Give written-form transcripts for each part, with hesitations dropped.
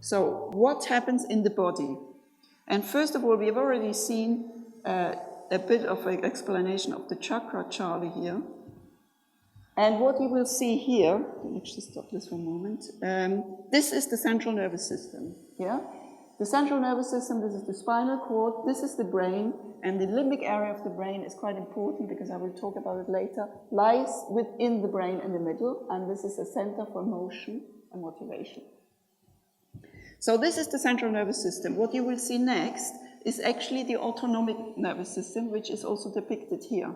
So what happens in the body? And first of all, we have already seen a bit of an explanation of the chakra chart here. And what you will see here, let's just stop this for a moment. This is the central nervous system, yeah? The central nervous system, this is the spinal cord, this is the brain, and the limbic area of the brain is quite important because I will talk about it later, lies within the brain in the middle, and this is a center for motion and motivation. So this is the central nervous system. What you will see next is actually the autonomic nervous system, which is also depicted here.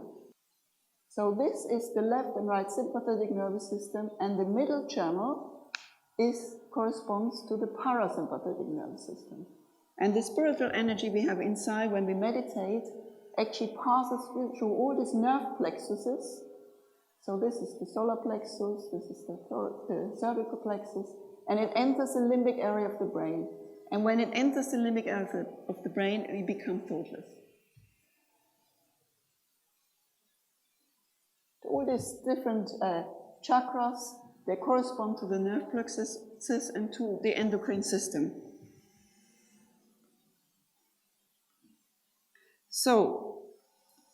So this is the left and right sympathetic nervous system, and the middle channel corresponds to the parasympathetic nervous system. And the spiritual energy we have inside when we meditate actually passes through all these nerve plexuses. So this is the solar plexus, this is the cervical plexus, and it enters the limbic area of the brain. And when it enters the limbic area of the brain, we become thoughtless. All these different chakras, they correspond to the nerve plexuses and to the endocrine system. So,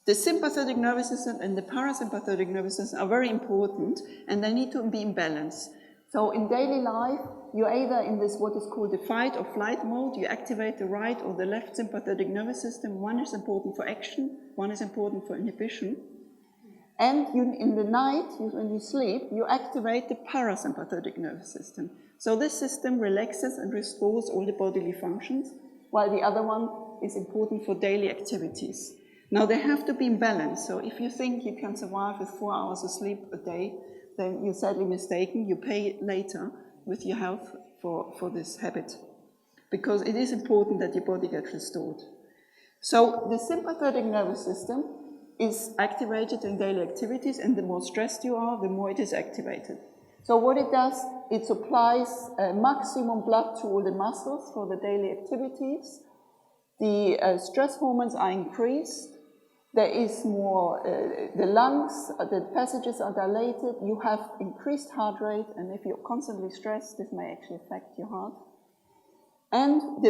the sympathetic nervous system and the parasympathetic nervous system are very important, and they need to be in balance. So in daily life, you're either in this what is called the fight or flight mode, you activate the right or the left sympathetic nervous system. One is important for action, one is important for inhibition. And in the night, when you sleep, you activate the parasympathetic nervous system. So this system relaxes and restores all the bodily functions, while the other one is important for daily activities. Now they have to be in balance. So if you think you can survive with 4 hours of sleep a day, then you're sadly mistaken. You pay later with your health for this habit, because it is important that your body gets restored. So the sympathetic nervous system is activated in daily activities, and the more stressed you are, the more it is activated. So what it does, it supplies maximum blood to all the muscles for the daily activities. The stress hormones are increased. There is more, the lungs, the passages are dilated. You have increased heart rate, and if you're constantly stressed, this may actually affect your heart. And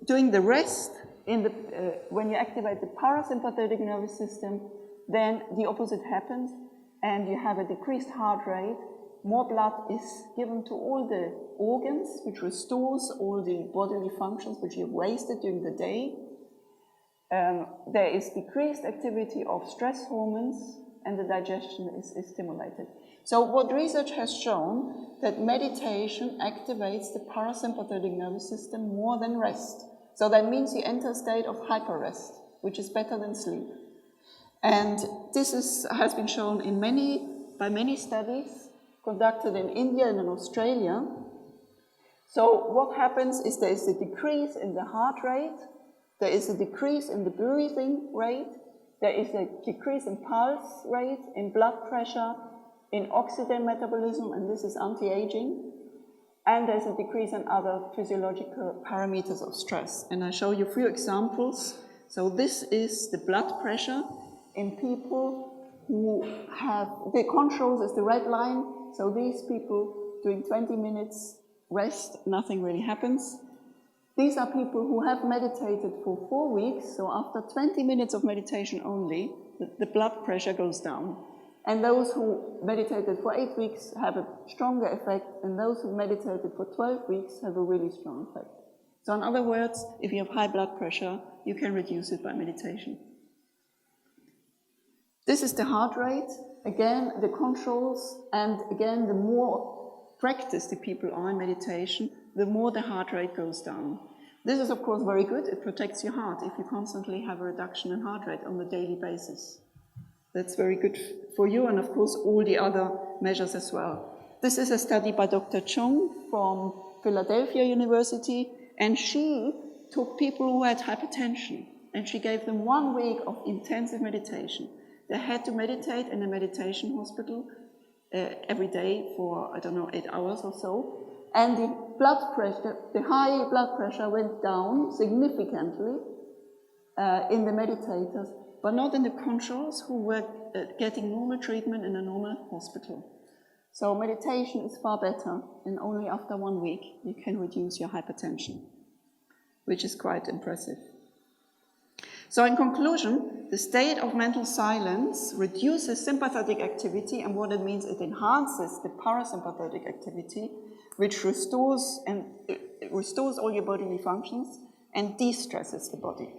during the rest, when you activate the parasympathetic nervous system, then the opposite happens, and you have a decreased heart rate. More blood is given to all the organs, which restores all the bodily functions which you've wasted during the day. There is decreased activity of stress hormones, and the digestion is stimulated. So what research has shown that meditation activates the parasympathetic nervous system more than rest. So that means you enter a state of hyper-rest, which is better than sleep. And this has been shown by many studies conducted in India and in Australia. So what happens is there is a decrease in the heart rate, there is a decrease in the breathing rate, there is a decrease in pulse rate, in blood pressure, in oxygen metabolism, and this is anti-aging. And there's a decrease in other physiological parameters of stress. And I show you a few examples. So this is the blood pressure in people who have, the controls is the red line. So these people doing 20 minutes rest, nothing really happens. These are people who have meditated for 4 weeks. So after 20 minutes of meditation only, the blood pressure goes down. And those who meditated for 8 weeks have a stronger effect, and those who meditated for 12 weeks have a really strong effect. So in other words, if you have high blood pressure, you can reduce it by meditation. This is the heart rate, again, the controls, and again, the more practiced the people are in meditation, the more the heart rate goes down. This is, of course, very good. It protects your heart if you constantly have a reduction in heart rate on a daily basis. That's very good for you, and of course all the other measures as well. This is a study by Dr. Chung from Philadelphia University, and she took people who had hypertension, and she gave them 1 week of intensive meditation. They had to meditate in a meditation hospital every day for, 8 hours or so, and the blood pressure, the high blood pressure went down significantly in the meditators, but not in the controls who were getting normal treatment in a normal hospital. So meditation is far better, and only after 1 week you can reduce your hypertension, which is quite impressive. So in conclusion, the state of mental silence reduces sympathetic activity, and what it means, it enhances the parasympathetic activity, which restores all your bodily functions and de-stresses the body.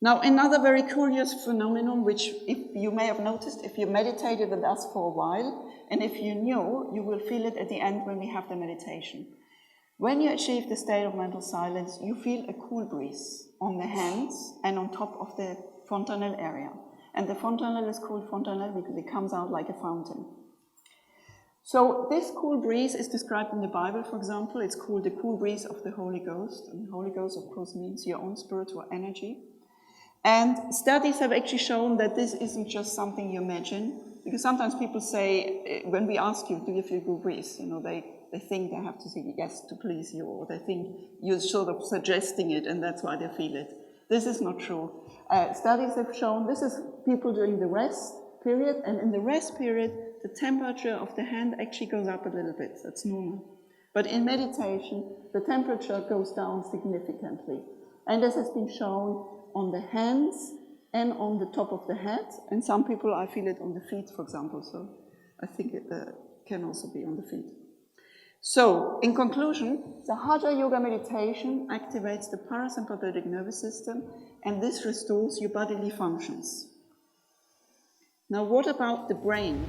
Now, another very curious phenomenon, which if you may have noticed if you meditated with us for a while, and if you knew, you will feel it at the end when we have the meditation. When you achieve the state of mental silence, you feel a cool breeze on the hands and on top of the fontanelle area. And the fontanelle is called fontanelle because it comes out like a fountain. So this cool breeze is described in the Bible, for example. It's called the cool breeze of the Holy Ghost. And the Holy Ghost, of course, means your own spiritual energy. And studies have actually shown that this isn't just something you imagine. Because sometimes people say, when we ask you, do you feel cool breeze? You know, they think they have to say yes to please you, or they think you're sort of suggesting it, and that's why they feel it. This is not true. Studies have shown this is people during the rest period, and in the rest period, the temperature of the hand actually goes up a little bit. That's normal. But in meditation, the temperature goes down significantly. And this has been shown on the hands and on the top of the head, and some people, I feel it on the feet, for example, so I think it can also be on the feet. So, in conclusion, Sahaja Yoga meditation activates the parasympathetic nervous system, and this restores your bodily functions. Now, what about the brain?